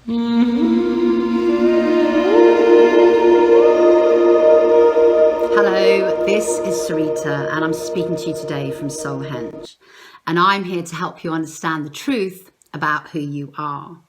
Hello, this is Sarita and I'm speaking to you today from Soulhenge, and I'm here to help you understand the truth about who you are.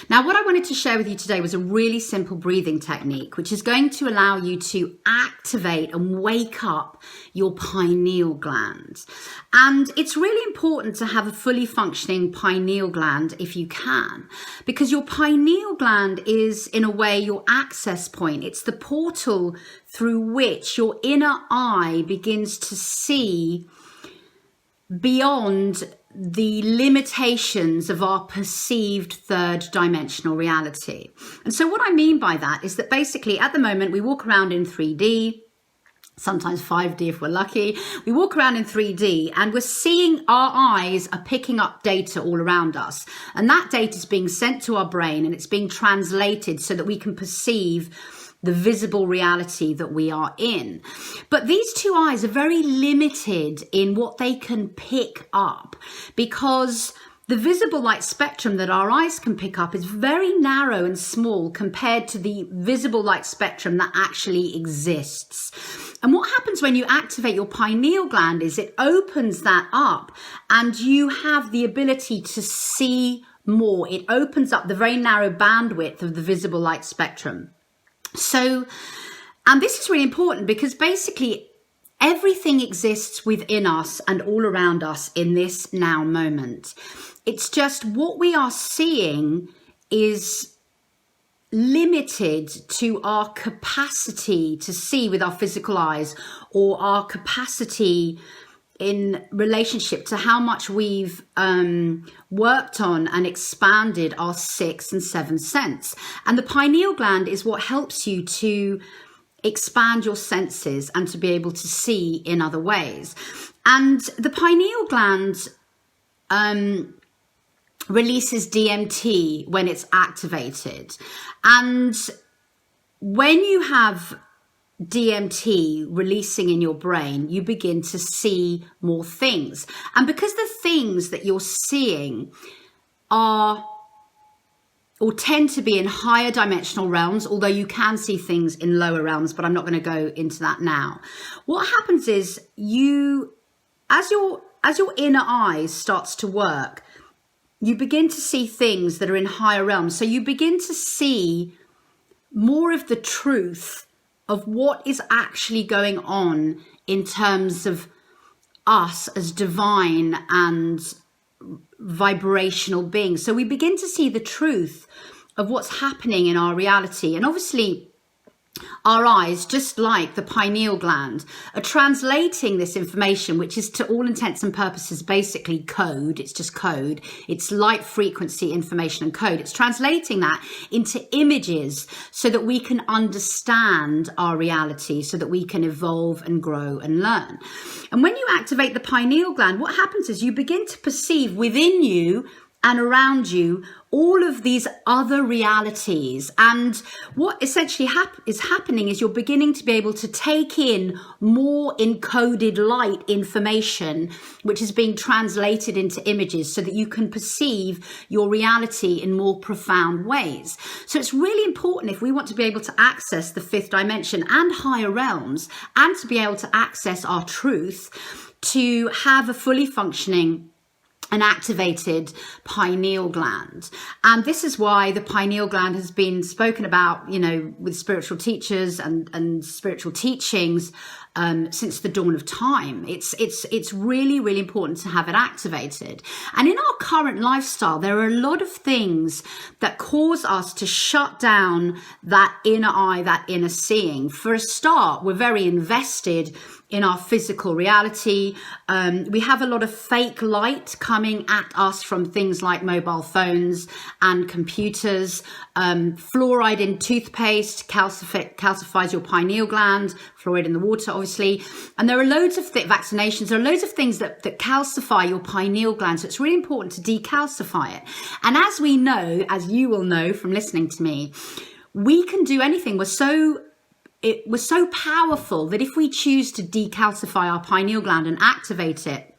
Now, what I wanted to share with you today was a really simple breathing technique, which is going to allow you to activate and wake up your pineal gland. And it's really important to have a fully functioning pineal gland if you can, because your pineal gland is, in a way, your access point. It's the portal through which your inner eye begins to see beyond the limitations of our perceived third dimensional reality. And so what I mean by that is that basically at the moment we walk around in 3D, sometimes 5D if we're lucky. We walk around in 3D and we're seeing, our eyes are picking up data all around us. And that data is being sent to our brain and it's being translated so that we can perceive the visible reality that we are in. But these two eyes are very limited in what they can pick up, because the visible light spectrum that our eyes can pick up is very narrow and small compared to the visible light spectrum that actually exists. And what happens when you activate your pineal gland is it opens that up and you have the ability to see more. It opens up the very narrow bandwidth of the visible light spectrum. So, and this is really important because basically everything exists within us and all around us in this now moment. It's just what we are seeing is limited to our capacity to see with our physical eyes, or our capacity in relationship to how much we've worked on and expanded our 6th and 7th sense. And the pineal gland is what helps you to expand your senses and to be able to see in other ways. And the pineal gland releases DMT when it's activated. And when you have DMT releasing in your brain, you begin to see more things. And because the things that you're seeing are, or tend to be, in higher dimensional realms, although you can see things in lower realms, but I'm not going to go into that now. What happens is you, as your inner eye starts to work, you begin to see things that are in higher realms. So you begin to see more of the truth of what is actually going on in terms of us as divine and vibrational beings. So we begin to see the truth of what's happening in our reality. And obviously our eyes, just like the pineal gland, are translating this information, which is to all intents and purposes basically code. It's just code. It's light frequency information and code. It's translating that into images so that we can understand our reality, so that we can evolve and grow and learn. And when you activate the pineal gland, what happens is you begin to perceive within you and around you all of these other realities. And what essentially is happening is you're beginning to be able to take in more encoded light information, which is being translated into images so that you can perceive your reality in more profound ways. So it's really important, if we want to be able to access the 5th dimension and higher realms, and to be able to access our truth, to have a fully functioning an activated pineal gland. And this is why the pineal gland has been spoken about, you know, with spiritual teachers and spiritual teachings since the dawn of time. It's really, really important to have it activated. And in our current lifestyle, there are a lot of things that cause us to shut down that inner eye, that inner seeing. For a start, we're very invested in our physical reality. We have a lot of fake light coming at us from things like mobile phones and computers. Fluoride in toothpaste calcifies your pineal gland, fluoride in the water, obviously. And there are loads of vaccinations, there are loads of things that calcify your pineal gland. So it's really important to decalcify it. And as we know, as you will know from listening to me, we can do anything. It was so powerful that if we choose to decalcify our pineal gland and activate it,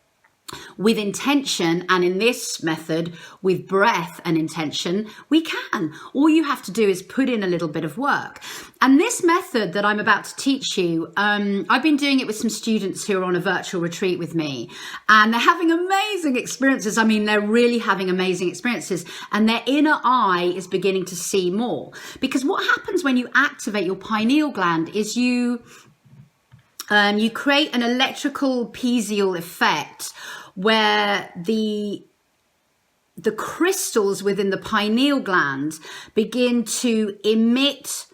with intention, and in this method with breath and intention, we can. All you have to do is put in a little bit of work. And this method that I'm about to teach you, I've been doing it with some students who are on a virtual retreat with me, and they're having amazing experiences. I mean, they're really having amazing experiences, and their inner eye is beginning to see more. Because what happens when you activate your pineal gland is you create an electrical piezoelectric effect where the crystals within the pineal gland begin to emit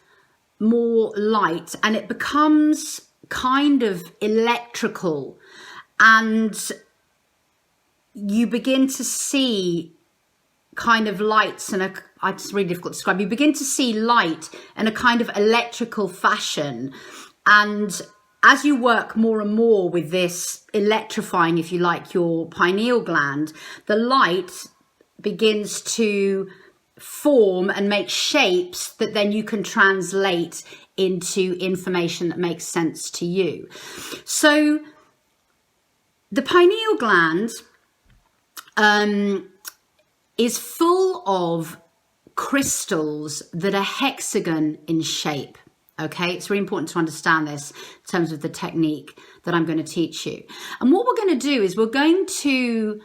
more light, and it becomes kind of electrical, and you begin to see kind of lights it's really difficult to describe. You begin to see light in a kind of electrical fashion, and as you work more and more with this electrifying, if you like, your pineal gland, the light begins to form and make shapes that then you can translate into information that makes sense to you. So the pineal gland is full of crystals that are hexagon in shape. Okay, it's really important to understand this in terms of the technique that I'm going to teach you. And what we're going to do is we're going to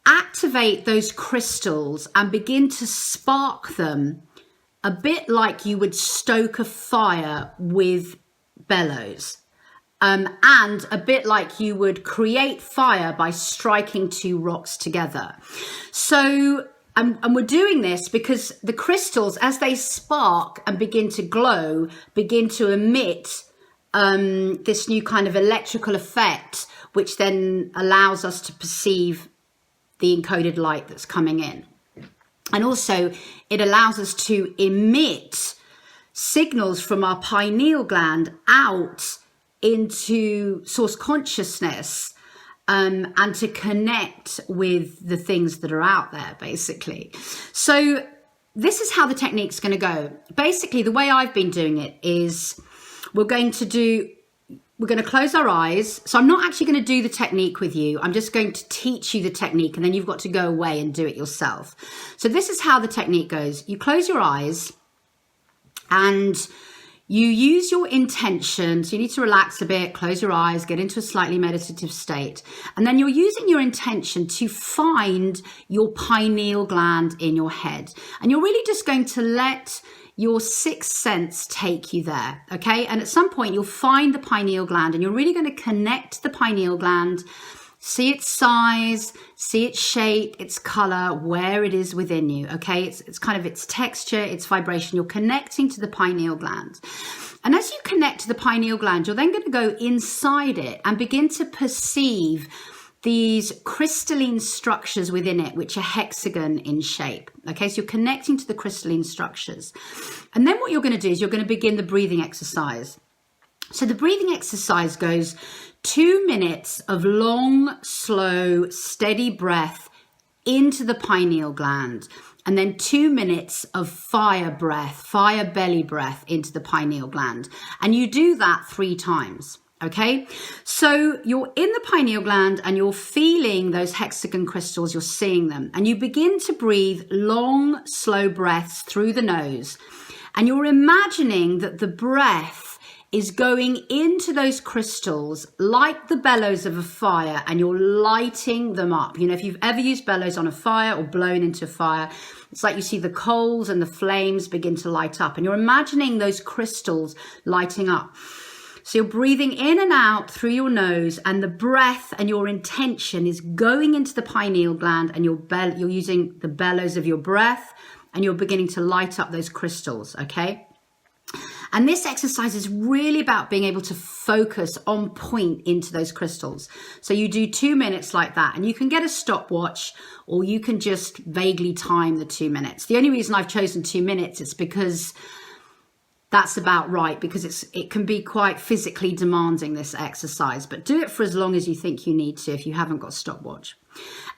activate those crystals and begin to spark them a bit like you would stoke a fire with bellows. And a bit like you would create fire by striking two rocks together. So And we're doing this because the crystals, as they spark and begin to glow, begin to emit this new kind of electrical effect, which then allows us to perceive the encoded light that's coming in. And also, it allows us to emit signals from our pineal gland out into source consciousness, and to connect with the things that are out there, basically. So this is how the technique's going to go. Basically, the way I've been doing it is we're going to close our eyes. So I'm not actually going to do the technique with you. I'm just going to teach you the technique, and then you've got to go away and do it yourself. So this is how the technique goes. You close your eyes and you use your intention. So you need to relax a bit, close your eyes, get into a slightly meditative state. And then you're using your intention to find your pineal gland in your head. And you're really just going to let your sixth sense take you there, okay? And at some point you'll find the pineal gland, and you're really going to connect the pineal gland, see its size, see its shape, its color, where it is within you, okay? It's kind of its texture, its vibration. You're connecting to the pineal gland. And as you connect to the pineal gland, you're then going to go inside it and begin to perceive these crystalline structures within it, which are hexagon in shape. Okay, so you're connecting to the crystalline structures. And then what you're going to do is you're going to begin the breathing exercise. So the breathing exercise goes 2 minutes of long, slow, steady breath into the pineal gland, and then 2 minutes of fire breath, fire belly breath into the pineal gland. And you do that 3 times. Okay, so you're in the pineal gland and you're feeling those hexagon crystals, you're seeing them, and you begin to breathe long, slow breaths through the nose, and you're imagining that the breath is going into those crystals like the bellows of a fire, and you're lighting them up. You know, if you've ever used bellows on a fire or blown into fire, it's like you see the coals and the flames begin to light up, and you're imagining those crystals lighting up. So you're breathing in and out through your nose, and the breath and your intention is going into the pineal gland, and you're using the bellows of your breath, and you're beginning to light up those crystals, okay? And this exercise is really about being able to focus on point into those crystals. So you do 2 minutes like that, and you can get a stopwatch, or you can just vaguely time the 2 minutes. The only reason I've chosen 2 minutes is because that's about right, because it can be quite physically demanding, this exercise, but do it for as long as you think you need to if you haven't got a stopwatch.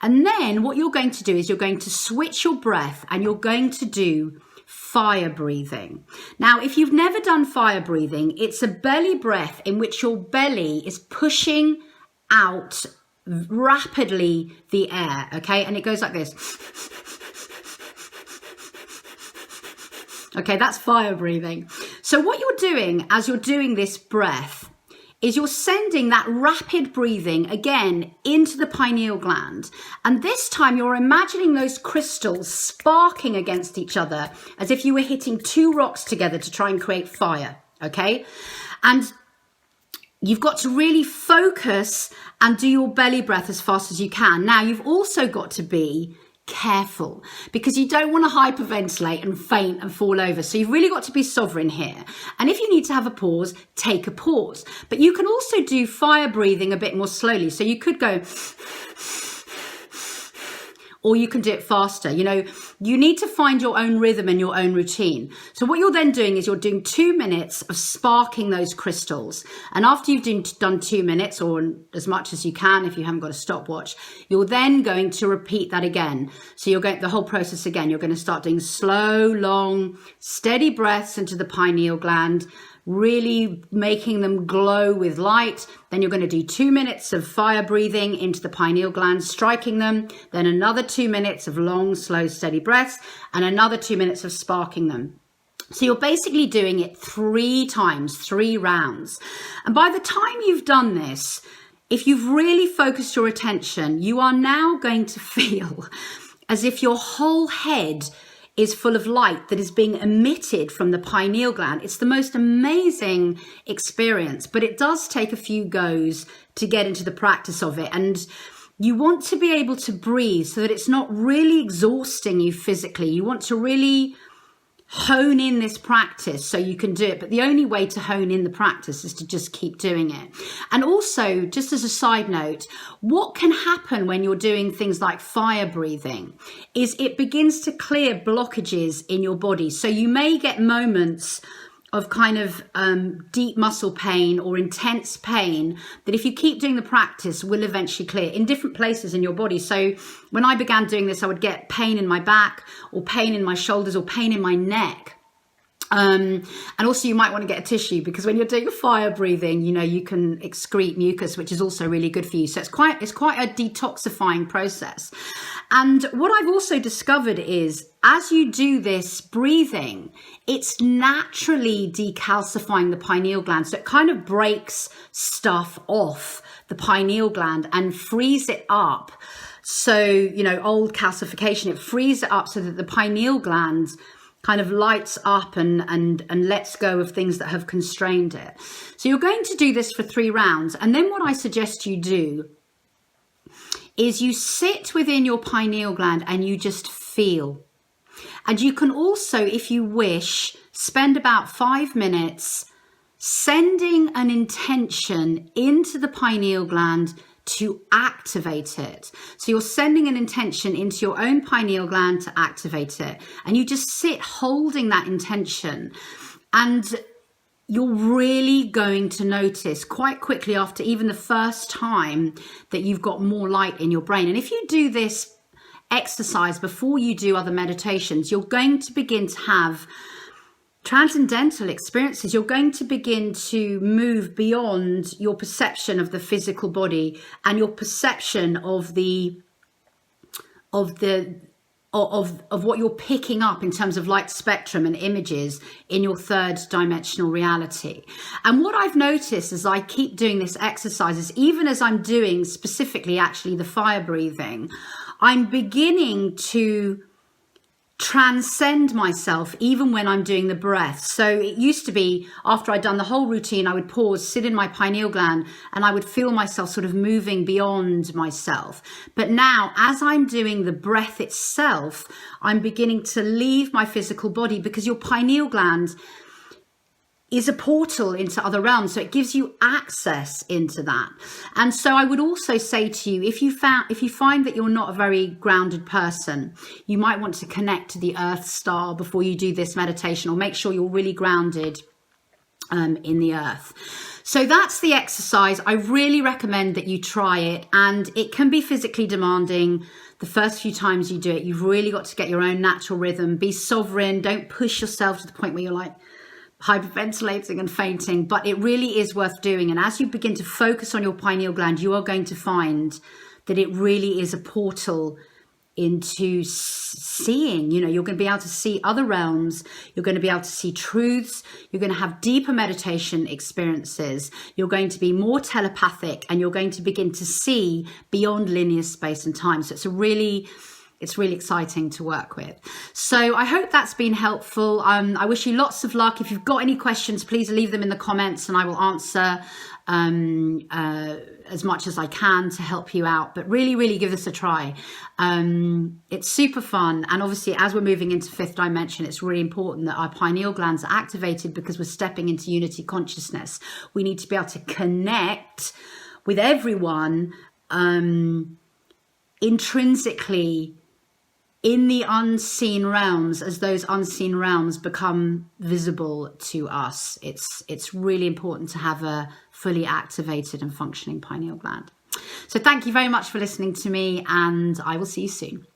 And then what you're going to do is you're going to switch your breath, and you're going to do fire breathing. Now, if you've never done fire breathing, it's a belly breath in which your belly is pushing out rapidly the air, okay? And it goes like this. Okay, that's fire breathing. So what you're doing as you're doing this breath is you're sending that rapid breathing again into the pineal gland. And this time you're imagining those crystals sparking against each other as if you were hitting two rocks together to try and create fire, okay? And you've got to really focus and do your belly breath as fast as you can. Now, you've also got to be careful because you don't want to hyperventilate and faint and fall over. So you've really got to be sovereign here. And if you need to have a pause, take a pause. But you can also do fire breathing a bit more slowly. So you could go, or you can do it faster. You know, you need to find your own rhythm and your own routine. So what you're then doing is you're doing 2 minutes of sparking those crystals. And after you've done 2 minutes, or as much as you can, if you haven't got a stopwatch, you're then going to repeat that again. So you're going the whole process again. You're going to start doing slow, long, steady breaths into the pineal gland, really making them glow with light. Then you're going to do 2 minutes of fire breathing into the pineal gland, striking them. Then another 2 minutes of long, slow, steady breaths, and another 2 minutes of sparking them. So you're basically doing it 3 times, 3 rounds. And by the time you've done this, if you've really focused your attention, you are now going to feel as if your whole head is full of light that is being emitted from the pineal gland. It's the most amazing experience, but it does take a few goes to get into the practice of it. And you want to be able to breathe so that it's not really exhausting you physically. You want to really hone in this practice so you can do it. But the only way to hone in the practice is to just keep doing it. And also, just as a side note, what can happen when you're doing things like fire breathing is it begins to clear blockages in your body. So you may get moments of kind of deep muscle pain or intense pain that if you keep doing the practice will eventually clear in different places in your body. So when I began doing this, I would get pain in my back or pain in my shoulders or pain in my neck. And also you might want to get a tissue because when you're doing fire breathing, you know, you can excrete mucus, which is also really good for you. So it's quite a detoxifying process. And what I've also discovered is as you do this breathing, it's naturally decalcifying the pineal gland. So it kind of breaks stuff off the pineal gland and frees it up. So, you know, old calcification, it frees it up so that the pineal gland kind of lights up and lets go of things that have constrained it. So you're going to do this for 3 rounds. And then what I suggest you do is you sit within your pineal gland and you just feel. And you can also, if you wish, spend about 5 minutes sending an intention into the pineal gland to activate it. So you're sending an intention into your own pineal gland to activate it. And you just sit holding that intention. And you're really going to notice quite quickly after even the first time that you've got more light in your brain. And if you do this exercise before you do other meditations, you're going to begin to have transcendental experiences. You're going to begin to move beyond your perception of the physical body and your perception of what you're picking up in terms of light spectrum and images in your 3rd dimensional reality. And what I've noticed as I keep doing this exercise is even as I'm doing specifically actually the fire breathing, I'm beginning to transcend myself even when I'm doing the breath. So it used to be after I'd done the whole routine, I would pause, sit in my pineal gland, and I would feel myself sort of moving beyond myself. But now, as I'm doing the breath itself, I'm beginning to leave my physical body because your pineal gland is a portal into other realms. So it gives you access into that. And so I would also say to you, if you find that you're not a very grounded person, you might want to connect to the earth star before you do this meditation, or make sure you're really grounded in the earth. So that's the exercise. I really recommend that you try it, and it can be physically demanding. The first few times you do it, you've really got to get your own natural rhythm, be sovereign. Don't push yourself to the point where you're like hyperventilating and fainting, but it really is worth doing. And as you begin to focus on your pineal gland, you are going to find that it really is a portal into seeing. You know, you're going to be able to see other realms. You're going to be able to see truths. You're going to have deeper meditation experiences. You're going to be more telepathic, and you're going to begin to see beyond linear space and time. So it's really exciting to work with. So I hope that's been helpful. I wish you lots of luck. If you've got any questions, please leave them in the comments, and I will answer as much as I can to help you out. But really give this a try. It's super fun. And obviously, as we're moving into fifth dimension, it's really important that our pineal glands are activated, because we're stepping into unity consciousness. We need to be able to connect with everyone intrinsically in the unseen realms, as those unseen realms become visible to us. It's really important to have a fully activated and functioning pineal gland. So thank you very much for listening to me, and I will see you soon.